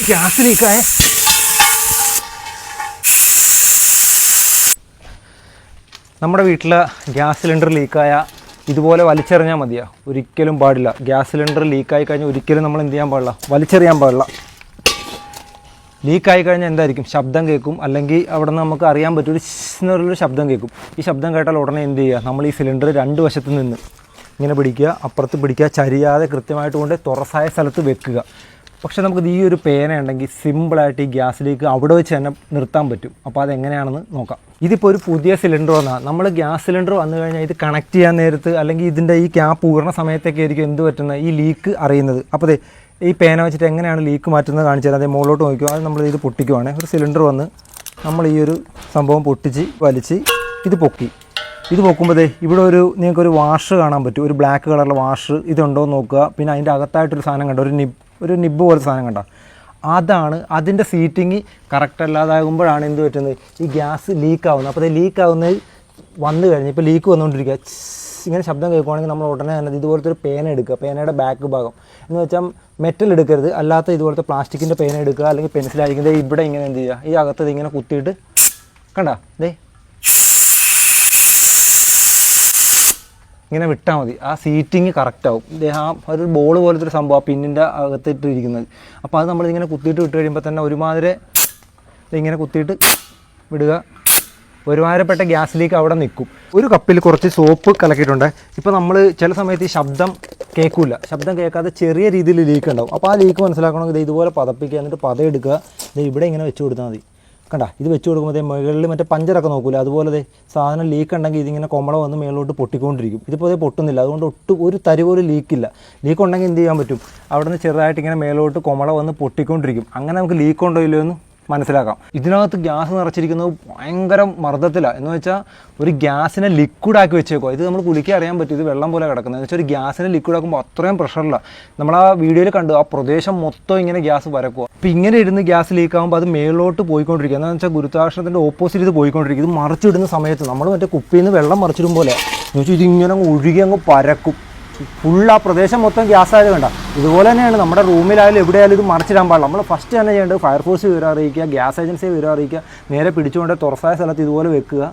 Gas ലീക്കായ നമ്മുടെ വീട്ടിൽ gas cylinder ലീക്കായ ഇതുപോലെ വലിച്ചെറിഞ്ഞാൽ മതിയാ. ഒരിക്കലും പാടില്ല. ഗ്യാസ് സിലിണ്ടർ ലീക്കായി കഴിഞ്ഞാൽ ഒരിക്കലും നമ്മൾ എന്ത് ചെയ്യാൻ പാടില്ല, വലിച്ചെറിയാൻ പാടില്ല. ലീക്കായി കഴിഞ്ഞാൽ എന്തായിരിക്കും, ശബ്ദം കേൾക്കും. അല്ലെങ്കിൽ അവിടെ നിന്ന് നമുക്ക് അറിയാൻ പറ്റും ഒരു എന്നൊരു ശബ്ദം കേൾക്കും. ഈ ശബ്ദം കേട്ടാൽ ഉടനെ എന്ത് ചെയ്യുക, നമ്മൾ ഈ സിലിണ്ടർ രണ്ട് വശത്ത് നിന്ന് ഇങ്ങനെ പിടിക്കുക, അപ്പുറത്ത് പിടിക്കുക, ചരിയാതെ കൃത്യമായിട്ട് കൊണ്ട് തുറസായ സ്ഥലത്ത് വെക്കുക. പക്ഷേ നമുക്കിത് ഈ ഒരു പേന ഉണ്ടെങ്കിൽ സിമ്പിളായിട്ട് ഈ ഗ്യാസ് ലീക്ക് അവിടെ വെച്ച് തന്നെ നിർത്താൻ പറ്റും. അപ്പോൾ അതെങ്ങനെയാണെന്ന് നോക്കാം. ഇതിപ്പോൾ ഒരു പുതിയ സിലിണ്ടർ വന്നാൽ നമ്മൾ ഗ്യാസ് സിലിണ്ടർ വന്നു കഴിഞ്ഞാൽ ഇത് കണക്ട് ചെയ്യാൻ നേരത്ത് അല്ലെങ്കിൽ ഇതിൻ്റെ ഈ ക്യാപ്പ് ഊർന്ന സമയത്തൊക്കെ ആയിരിക്കും എന്ത് പറ്റുന്നത്, ഈ ലീക്ക് അറിയുന്നത്. അപ്പോൾ ഈ പേന വെച്ചിട്ട് എങ്ങനെയാണ് ലീക്ക് മാറ്റുന്നത് കാണിച്ചു തരാം. അതേ മുകളിലോട്ട് നോക്കിയോ, അത് നമ്മൾ ഇത് പൊട്ടിക്കുവാണ്. ഒരു സിലിണ്ടർ വന്ന് നമ്മൾ ഈ ഒരു സംഭവം പൊട്ടിച്ച് വലിച്ച് ഇത് പൊക്കി. ഇത് പൊക്കുമ്പോൾ ഇവിടെ നിങ്ങൾക്കൊരു വാഷ് കാണാൻ പറ്റും, ഒരു ബ്ലാക്ക് കളറിലെ വാഷ്. ഇതുണ്ടോ എന്ന് നോക്കുക. പിന്നെ അതിൻ്റെ അകത്തായിട്ടൊരു സാധനം കണ്ടോ, ഒരു നിബ്ബ് പോലത്തെ സാധനം കണ്ടോ, അതാണ് അതിൻ്റെ സീറ്റിങ് കറക്റ്റ് അല്ലാതാകുമ്പോഴാണ് എന്ത് പറ്റുന്നത്, ഈ ഗ്യാസ് ലീക്കാവുന്നത്. അപ്പോൾ അത് ലീക്കാവുന്നത് വന്നു കഴിഞ്ഞ് ഇപ്പോൾ ലീക്ക് വന്നുകൊണ്ടിരിക്കുക, ഇങ്ങനെ ശബ്ദം കേൾക്കുവാണെങ്കിൽ നമ്മൾ ഉടനെ തന്നെ ഇതുപോലത്തെ ഒരു പേന എടുക്കുക. പേനയുടെ ബാക്ക് ഭാഗം എന്ന് വെച്ചാൽ മെറ്റൽ എടുക്കരുത്, അല്ലാത്ത ഇതുപോലത്തെ പ്ലാസ്റ്റിക്കിൻ്റെ പേന എടുക്കുക, അല്ലെങ്കിൽ പെൻസിലായിരിക്കും. ഇവിടെ ഇങ്ങനെ എന്ത് ചെയ്യുക, ഈ അകത്ത് ഇങ്ങനെ കുത്തിയിട്ട് കണ്ട ഇങ്ങനെ വിട്ടാൽ മതി. ആ സീറ്റിങ് കറക്റ്റാവും. ആ ഒരു ബോൾ പോലത്തെ ഒരു സംഭവം ആ പിന്നിൻ്റെ അകത്തിട്ട് ഇരിക്കുന്നത്. അപ്പോൾ അത് നമ്മളിങ്ങനെ കുത്തിയിട്ട് വിട്ട് കഴിയുമ്പോൾ തന്നെ ഒരുമാതിരി ഇങ്ങനെ കുത്തിയിട്ട് വിടുക, ഒരുമാതിരപ്പെട്ട ഗ്യാസ് ലീക്ക് അവിടെ നിൽക്കും. ഒരു കപ്പിൽ കുറച്ച് സോപ്പ് കലക്കിയിട്ടുണ്ട്. ഇപ്പോൾ നമ്മൾ ചില സമയത്ത് ഈ ശബ്ദം കേൾക്കില്ല, ശബ്ദം കേൾക്കാതെ ചെറിയ രീതിയിൽ ലീക്ക് ഉണ്ടാവും. അപ്പോൾ ആ ലീക്ക് മനസ്സിലാക്കണമെങ്കിൽ ഇതുപോലെ പതപ്പിക്കുക, എന്നിട്ട് പത എടുക്കുക, ഇവിടെ ഇങ്ങനെ വെച്ച് കൊടുത്താൽ മതി. കണ്ട, ഇത് വെച്ച് കൊടുക്കുമ്പോൾ മുകളിൽ മറ്റേ പഞ്ചറൊക്കെ നോക്കൂല, അതുപോലെ സാധനം ലീക്ക് ഉണ്ടെങ്കിൽ ഇതിങ്ങനെ കൊമള വന്ന് മേളിലോട്ട് പൊട്ടിക്കൊണ്ടിരിക്കും. ഇതിപ്പോൾ പൊട്ടുന്നില്ല, അതുകൊണ്ട് ഒരു തരി പോലും ലീക്കില്ല. ലീക്ക് ഉണ്ടെങ്കിൽ എന്ത് ചെയ്യാൻ പറ്റും, അവിടെ നിന്ന് ചെറുതായിട്ട് ഇങ്ങനെ മേലോട്ട് കൊമള വന്ന് പൊട്ടിക്കൊണ്ടിരിക്കും. അങ്ങനെ നമുക്ക് ലീക്ക് ഉണ്ടോ ഇല്ലയോ എന്ന് മനസ്സിലാക്കാം. ഇതിനകത്ത് ഗ്യാസ് നിറച്ചിരിക്കുന്നത് ഭയങ്കര മർദ്ദത്തിലാണ്. എന്ന് വെച്ചാൽ ഒരു ഗ്യാസിനെ ലിക്വിഡാക്കി വെച്ചേക്കോ. ഇത് നമ്മൾ കുളിക്കാൻ അറിയാൻ പറ്റും, ഇത് വെള്ളം പോലെ കിടക്കുന്നത്. എന്ന് വെച്ചാൽ ഒരു ഗ്യാസിനെ ലിക്വിഡാക്കുമ്പോൾ അത്രയും പ്രഷറിലാണ്. നമ്മൾ ആ വീഡിയോയിൽ കണ്ടു, ആ പ്രദേശം മൊത്തം ഇങ്ങനെ ഗ്യാസ് പരക്കുക. അപ്പോൾ ഇങ്ങനെ ഇരുന്ന് ഗ്യാസ് ലീക്കാകുമ്പോൾ അത് മേളിലോട്ട് പോയിക്കൊണ്ടിരിക്കുക. എന്താണെന്ന് വെച്ചാൽ ഗുരുത്വാകർഷണത്തിൻ്റെ ഓപ്പോസിറ്റ് ഇത് പോയിക്കൊണ്ടിരിക്കും. ഇത് മറിച്ചിടുന്ന സമയത്ത് നമ്മൾ മറ്റേ കുപ്പിയിൽ നിന്ന് വെള്ളം മറിച്ചിടും പോലെ എന്ന് വെച്ചാൽ ഇതിങ്ങനെ ഒഴുകി അങ്ങ് പരക്കും. ഫുൾ ആ പ്രദേശം മൊത്തം ഗ്യാസ് ആയത് വേണ്ട. ഇതുപോലെ തന്നെയാണ് നമ്മുടെ റൂമിലായാലും എവിടെയായാലും ഇത് മറിച്ചിടാൻ പാടില്ല. നമ്മൾ ഫസ്റ്റ് തന്നെ ചെയ്യേണ്ടത് ഫയർഫോഴ്സ് വിവരം അറിയിക്കുക, ഗ്യാസ് ഏജൻസിയെ വിവരം അറിയിക്കുക, നേരെ പിടിച്ചുകൊണ്ട് തുറസായ സ്ഥലത്ത് ഇതുപോലെ വെക്കുക.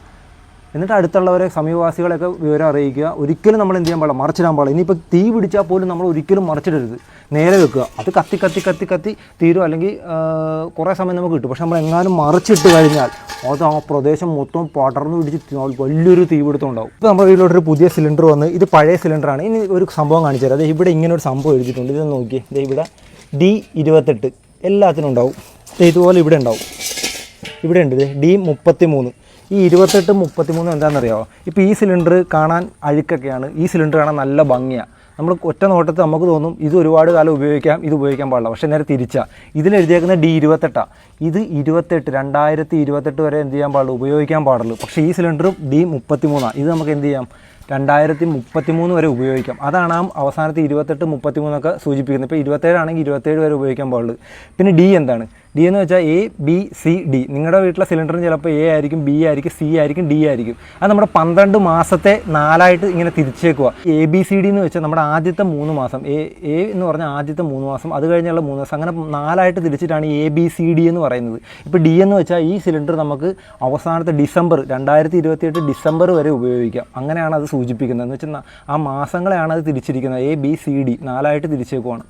എന്നിട്ട് അടുത്തുള്ളവരെ സമീപവാസികളെയൊക്കെ വിവരം അറിയിക്കുക. ഒരിക്കലും നമ്മൾ എന്ത് ചെയ്യാൻ പാടില്ല, മറിച്ചിടാൻ പാടില്ല. ഇനിയിപ്പോൾ തീ പിടിച്ചാൽ പോലും നമ്മൾ ഒരിക്കലും മറിച്ചിടരുത്, നേരെ വെക്കുക. അത് കത്തി കത്തി കത്തി കത്തി തീരും, അല്ലെങ്കിൽ കുറേ സമയം നമുക്ക് കിട്ടും. പക്ഷെ നമ്മൾ എങ്ങാനും മറിച്ചിട്ട് കഴിഞ്ഞാൽ അത് ആ പ്രദേശം മൊത്തം പടർന്ന് പിടിച്ച് വലിയൊരു തീപിടുത്തം ഉണ്ടാവും. ഇപ്പോൾ നമ്മുടെ വീട്ടിലോട്ടൊരു പുതിയ സിലിണ്ടർ വന്ന്, ഇത് പഴയ സിലിണ്ടറാണ്. ഇനി ഒരു സംഭവം കാണിച്ചു തരാം. ഇവിടെ ഇങ്ങനെ ഒരു സംഭവം എഴുതിയിട്ടുണ്ട്, ഇതൊന്ന് നോക്കി. ഇവിടെ D28 എല്ലാത്തിനും ഉണ്ടാവും. ഇതുപോലെ ഇവിടെ ഉണ്ടാവും, ഇവിടെ ഉണ്ട് D33. ഈ 28, 33 എന്താണെന്നറിയാമോ? ഇപ്പോൾ ഈ സിലിണ്ടർ കാണാൻ അഴുക്കൊക്കെയാണ്, ഈ സിലിണ്ടർ കാണാൻ നല്ല ഭംഗിയാണ്. നമ്മൾ ഒറ്റ നോട്ടത്തിൽ നമുക്ക് തോന്നും ഇത് ഒരുപാട് കാലം ഉപയോഗിക്കാം, ഇത് ഉപയോഗിക്കാൻ പാടില്ല. പക്ഷേ നേരെ തിരിച്ചാൽ ഇതിലെഴുതിയേക്കുന്ന D28. ഇത് 2028 വരെ എന്ത് ചെയ്യാൻ പാടുള്ളൂ, ഉപയോഗിക്കാൻ പാടുള്ളൂ. പക്ഷേ ഈ സിലിണ്ടർ D33. ഇത് നമുക്ക് എന്ത് ചെയ്യാം, 2033 വരെ ഉപയോഗിക്കാം. അതാണ് ആ അവസാനത്തെ 28, 33 സൂചിപ്പിക്കുന്നത്. ഇപ്പോൾ 27 ആണെങ്കിൽ 27 വരെ ഉപയോഗിക്കാൻ പാടുള്ളൂ. പിന്നെ D എന്താണ്? D എന്ന് വെച്ചാൽ ABCD. നിങ്ങളുടെ വീട്ടിലെ സിലിണ്ടറിന് ചിലപ്പോൾ A ആയിരിക്കും, B ആയിരിക്കും, C ആയിരിക്കും, D ആയിരിക്കും. അത് നമ്മുടെ 12 മാസത്തെ 4ആയിട്ട് ഇങ്ങനെ തിരിച്ചേക്കുക. ABCD എന്ന് വെച്ചാൽ നമ്മുടെ ആദ്യത്തെ 3 മാസം, A എന്ന് പറഞ്ഞാൽ ആദ്യത്തെ 3 മാസം, അത് കഴിഞ്ഞുള്ള 3 മാസം, അങ്ങനെ 4ആയിട്ട് തിരിച്ചിട്ടാണ് ABCD എന്ന് പറയുന്നത്. ഇപ്പോൾ D എന്ന് വെച്ചാൽ ഈ സിലിണ്ടർ നമുക്ക് അവസാനത്തെ ഡിസംബർ 2028 ഡിസംബർ വരെ ഉപയോഗിക്കാം. അങ്ങനെയാണ് അത് സൂചിപ്പിക്കുന്നത്. എന്ന് വെച്ചാൽ ആ മാസങ്ങളെയാണ് അത് തിരിച്ചിരിക്കുന്നത്. ABCD 4ആയിട്ട് തിരിച്ചേക്കുവാണ്.